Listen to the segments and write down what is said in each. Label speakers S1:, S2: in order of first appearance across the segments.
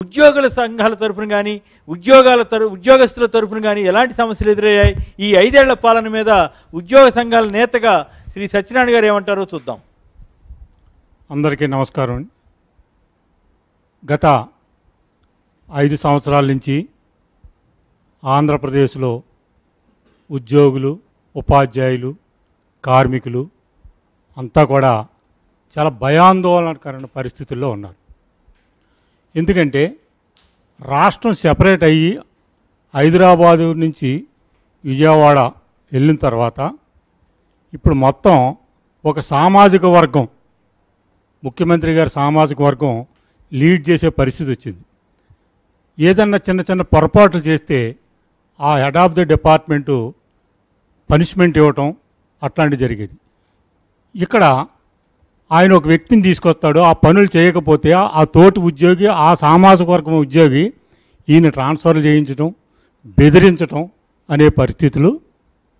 S1: ఉద్యోగుల సంఘాల తరపున కానీ ఉద్యోగస్తుల తరపున కానీ ఎలాంటి సమస్యలు ఎదురయ్యాయి? ఈ 5 ఏళ్ల పాలన మీద ఉద్యోగ సంఘాల నేతగా శ్రీ సత్యనారాయణ గారు ఏమంటారో చూద్దాం.
S2: అందరికీ నమస్కారం. గత 5 సంవత్సరాల నుంచి ఆంధ్రప్రదేశ్లో ఉద్యోగులు, ఉపాధ్యాయులు, కార్మికులు అంతా కూడా చాలా భయాందోళనకరమైన పరిస్థితుల్లో ఉన్నారు. ఎందుకంటే రాష్ట్రం సెపరేట్ అయ్యి హైదరాబాదు నుంచి విజయవాడ వెళ్ళిన తర్వాత ఇప్పుడు మొత్తం ఒక సామాజిక వర్గం, ముఖ్యమంత్రి గారి సామాజిక వర్గం లీడ్ చేసే పరిస్థితి వచ్చింది. ఏదన్నా చిన్న చిన్న పొరపాట్లు చేస్తే ఆ head of the department punishment ఇవ్వటం అట్లాంటివి జరిగేది. ఇక్కడ ఆయన ఒక వ్యక్తిని తీసుకొస్తాడు, ఆ పనులు చేయకపోతే ఆ తోటి ఉద్యోగి, ఆ సామాజిక వర్గం ఉద్యోగి ఈయన ట్రాన్స్ఫర్లు చేయించడం, బెదిరించటం అనే పరిస్థితులు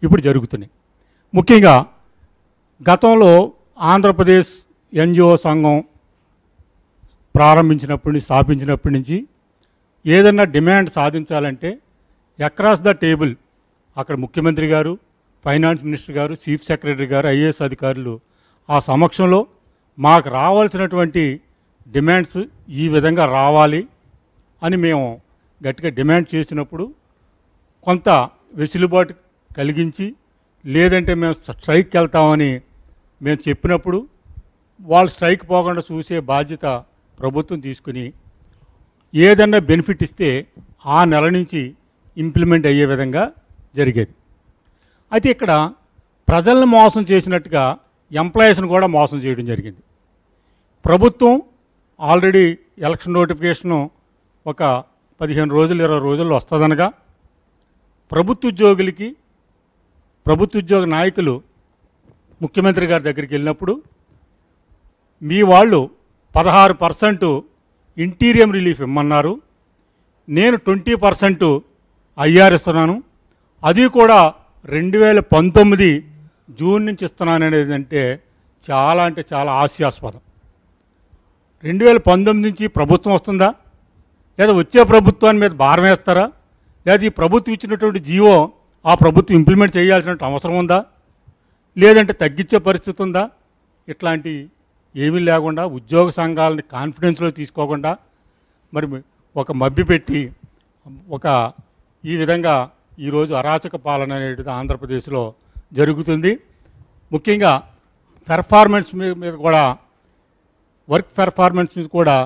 S2: ఇప్పుడు జరుగుతున్నాయి. ముఖ్యంగా గతంలో ఆంధ్రప్రదేశ్ ఎన్జిఓ సంఘం స్థాపించినప్పటి నుంచి ఏదన్నా డిమాండ్ సాధించాలంటే అక్రాస్ ద టేబుల్ అక్కడ ముఖ్యమంత్రి గారు, ఫైనాన్స్ మినిస్టర్ గారు, చీఫ్ సెక్రటరీ గారు, ఐఏఎస్ అధికారులు ఆ సమక్షంలో మాకు రావాల్సినటువంటి డిమాండ్స్ ఈ విధంగా రావాలి అని మేము గట్టిగా డిమాండ్ చేసినప్పుడు కొంత వెసులుబాటు కలిగించి, లేదంటే మేము స్ట్రైక్కి వెళ్తామని మేము చెప్పినప్పుడు వాళ్ళు స్ట్రైక్ పోకుండా చూసే బాధ్యత ప్రభుత్వం తీసుకుని ఏదన్నా బెనిఫిట్ ఇస్తే ఆ నెల నుంచి ఇంప్లిమెంట్ అయ్యే విధంగా జరిగేది. అయితే ఇక్కడ ప్రజలను మోసం చేసినట్టుగా ఎంప్లాయీస్ని కూడా మోసం చేయడం జరిగింది. ప్రభుత్వం ఆల్రెడీ ఎలక్షన్ నోటిఫికేషను ఒక 15 రోజులు 20 రోజుల్లో వస్తుందనగా ప్రభుత్వ ఉద్యోగ నాయకులు ముఖ్యమంత్రి గారి దగ్గరికి వెళ్ళినప్పుడు మీ వాళ్ళు 16% ఇంటీరియం రిలీఫ్ ఇమ్మన్నారు, నేను 20% ఐఆర్ ఇస్తున్నాను, అది కూడా 2019 జూన్ నుంచి ఇస్తున్నాను అనేది అంటే చాలా హాస్యాస్పదం. 2019 నుంచి ప్రభుత్వం వస్తుందా, లేదా వచ్చే ప్రభుత్వాన్ని మీద భారం వేస్తారా, లేదా ఈ ప్రభుత్వం ఇచ్చినటువంటి జీవో ఆ ప్రభుత్వం ఇంప్లిమెంట్ చేయాల్సిన అవసరం ఉందా, లేదంటే తగ్గించే పరిస్థితి ఉందా? ఇట్లాంటి ఏమీ లేకుండా ఉద్యోగ సంఘాలని కాన్ఫిడెన్స్లో తీసుకోకుండా మరి ఒక మభ్యపెట్టి ఈ విధంగా ఈరోజు అరాచక పాలన అనేది ఆంధ్రప్రదేశ్లో జరుగుతుంది. ముఖ్యంగా పెర్ఫార్మెన్స్ మీద కూడా, వర్క్ పెర్ఫార్మెన్స్ మీద కూడా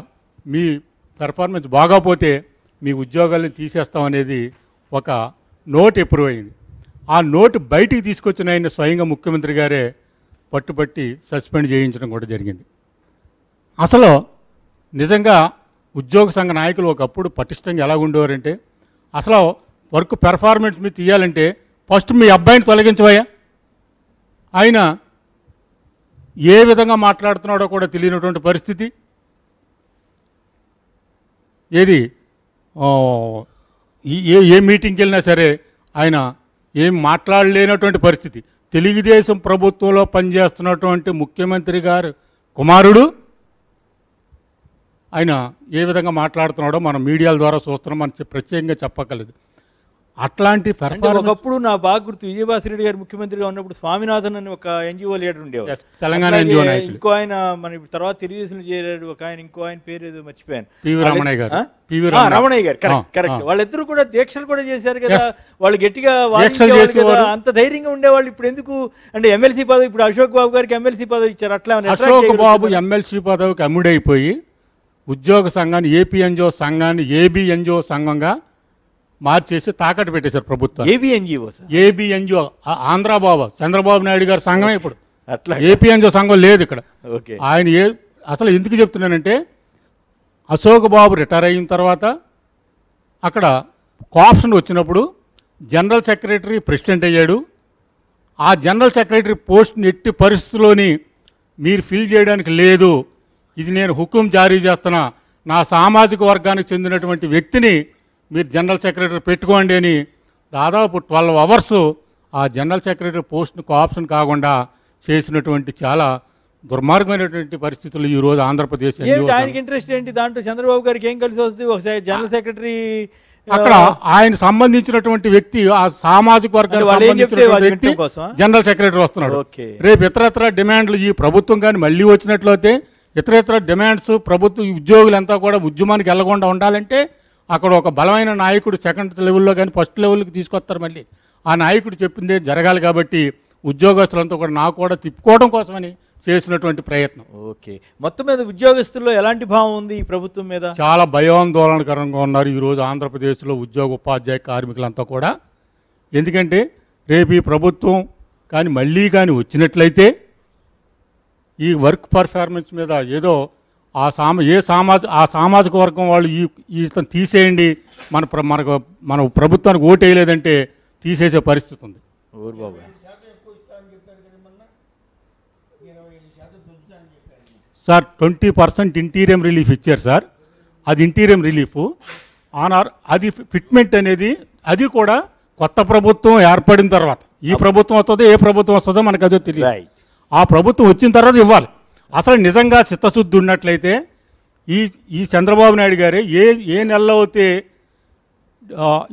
S2: మీ పెర్ఫార్మెన్స్ బాగాపోతే మీ ఉద్యోగాలను తీసేస్తామనేది ఒక నోట్ అప్రూవ్ అయింది. ఆ నోటు బయటికి తీసుకొచ్చిన ఆయన స్వయంగా ముఖ్యమంత్రి గారే పట్టుబట్టి సస్పెండ్ చేయించడం కూడా జరిగింది. అసలు నిజంగా ఉద్యోగ సంఘ నాయకులు ఒకప్పుడు పటిష్టంగా ఎలా ఉండేవారంటే, అసలు వర్క్ పెర్ఫార్మెన్స్ మీద తీయాలంటే ఫస్ట్ మీ అబ్బాయిని తొలగించవయ్యా, ఆయన ఏ విధంగా మాట్లాడుతున్నాడో కూడా తెలియనటువంటి పరిస్థితి. ఏది ఏ మీటింగ్కి వెళ్ళినా సరే ఆయన ఏం మాట్లాడలేనటువంటి పరిస్థితి. తెలుగుదేశం ప్రభుత్వంలో పనిచేస్తున్నటువంటి ముఖ్యమంత్రి గారు కుమారుడు ఆయన ఏ విధంగా మాట్లాడుతున్నాడో మనం మీడియాల ద్వారా చూస్తున్నాం, మనం ప్రత్యేకంగా చెప్పగలదు. అట్లాంటి
S1: ఒకప్పుడు నా బాగా గుర్తు, విజయభాస్కర్ గారు ముఖ్యమంత్రిగా ఉన్నప్పుడు స్వామినాథన్ అని ఒక ఎన్జిఓ లీడర్ ఉండేవారు,
S2: తెలంగాణ ఎన్జిఓ నాయకులు.
S1: ఇంకో ఆయన మన తర్వాత తెలుగుదేశంలో చేరాడు ఒక ఆయన, ఇంకో ఆయన పేరు ఏదో మర్చిపోయాను,
S2: రమణయ్య గారు.
S1: కరెక్ట్. వాళ్ళిద్దరూ కూడా దీక్షలు కూడా చేశారు కదా, వాళ్ళు గట్టిగా అంత ధైర్యంగా ఉండేవాళ్ళు. ఇప్పుడు ఎందుకు అంటే ఎమ్మెల్సీ పదవి, ఇప్పుడు అశోక్ బాబు గారికి ఎమ్మెల్సీ పదవి ఇచ్చారు, అట్లా
S2: అశోక్ బాబు ఎమ్మెల్సీ పదవికి అమ్ముడైపోయి ఉద్యోగ సంఘాన్ని ఏపీ ఎన్జిఓ సంఘాన్ని ఏబీ ఎన్జిఓ సంఘంగా మార్చేసి తాకట్టు పెట్టేశారు ప్రభుత్వం. ఏబీ ఎన్జిఓ ఆంధ్రబాబు చంద్రబాబు నాయుడు గారి సంఘమే ఇప్పుడు. అట్లా ఏపీ ఎన్జిఓ సంఘం లేదు ఇక్కడ. ఆయన అసలు ఎందుకు చెప్తున్నానంటే, అశోక్ బాబు రిటైర్ అయిన తర్వాత అక్కడ కోఆప్షన్ వచ్చినప్పుడు జనరల్ సెక్రటరీ ప్రెసిడెంట్ అయ్యాడు. ఆ జనరల్ సెక్రటరీ పోస్ట్ని ఎట్టి పరిస్థితుల్లోని మీరు ఫిల్ చేయడానికి లేదు, ఇది నేను హుకుం జారీ చేస్తున్నా, నా సామాజిక వర్గానికి చెందినటువంటి వ్యక్తిని మీరు జనరల్ సెక్రటరీ పెట్టుకోండి అని దాదాపు 12 అవర్స్ ఆ జనరల్ సెక్రటరీ పోస్ట్ను కోఆప్షన్ కాకుండా చేసినటువంటి చాలా దుర్మార్గమైనటువంటి పరిస్థితులు ఈ రోజు ఆంధ్రప్రదేశ్
S1: ఏంటి ఆయనకి ఇంట్రెస్ట్ ఏంటి దాంట్లో? చంద్రబాబు గారికి ఏం కలిసి వస్తుంది? ఒక జనరల్ సెక్రటరీ
S2: అక్కడ ఆయన సంబంధించినటువంటి వ్యక్తి, ఆ సామాజిక వర్గానికి సంబంధించినటువంటి వ్యక్తి జనరల్ సెక్రటరీ వస్తున్నాడు. రేపు ఇతరత్ర డిమాండ్లు ఈ ప్రభుత్వం కానీ మళ్ళీ వచ్చినట్లయితే ఇతరత్ర డిమాండ్స్ ప్రభుత్వ ఉద్యోగులంతా కూడా ఉద్యమానికి వెళ్లకుండా ఉండాలంటే అక్కడ ఒక బలమైన నాయకుడు సెకండ్ లెవెల్లో కానీ ఫస్ట్ లెవెల్కి తీసుకొస్తారు. మళ్ళీ ఆ నాయకుడు చెప్పిందే జరగాలి. కాబట్టి ఉద్యోగస్తులంతా కూడా నాకు కూడా తిప్పుకోవడం కోసమని చేసినటువంటి ప్రయత్నం.
S1: ఓకే, మొత్తం మీద ఉద్యోగస్తుల్లో ఎలాంటి భావం ఉంది ఈ ప్రభుత్వం మీద?
S2: చాలా భయాందోళనకరంగా ఉన్నారు ఈరోజు ఆంధ్రప్రదేశ్లో ఉద్యోగ ఉపాధ్యాయ కార్మికులంతా కూడా. ఎందుకంటే రేపు ఈ ప్రభుత్వం కానీ మళ్ళీ కానీ వచ్చినట్లయితే ఈ వర్క్ పర్ఫార్మెన్స్ మీద ఏదో ఆ సామాజిక వర్గం వాళ్ళు ఇతను తీసేయండి, మన ప్రభుత్వానికి ఓటు వేయలేదంటే తీసేసే పరిస్థితి ఉంది. సార్ 20% ఇంటీరియం రిలీఫ్ ఇచ్చారు సార్. అది ఇంటీరియం రిలీఫ్ అది ఫిట్మెంట్ అనేది అది కూడా కొత్త ప్రభుత్వం ఏర్పడిన తర్వాత. ఈ ప్రభుత్వం వస్తుందో ఏ ప్రభుత్వం వస్తుందో మనకు అదో తెలియదు. ఆ ప్రభుత్వం వచ్చిన తర్వాత ఇవ్వాలి. అసలు నిజంగా చిత్తశుద్ధి ఉన్నట్లయితే ఈ చంద్రబాబు నాయుడు గారే ఏ నెలలో అయితే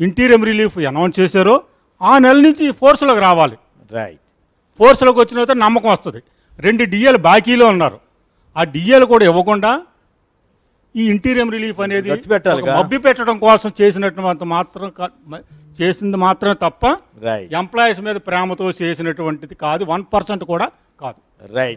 S2: ఇంటీరియం రిలీఫ్ అనౌన్స్ చేశారో ఆ నెల నుంచి ఫోర్స్లోకి రావాలి. ఫోర్స్లోకి వచ్చిన తర్వాత నమ్మకం వస్తుంది. 2 డిఏలు బాకీలో ఉన్నారు. ఆ డిఏలు కూడా ఇవ్వకుండా ఈ ఇంటీరియం రిలీఫ్ అనేది మబ్బి పెట్టడం కోసం చేసింది మాత్రమే తప్ప ఎంప్లాయీస్ మీద ప్రేమతో చేసినటువంటిది కాదు. 1% కూడా కాదు.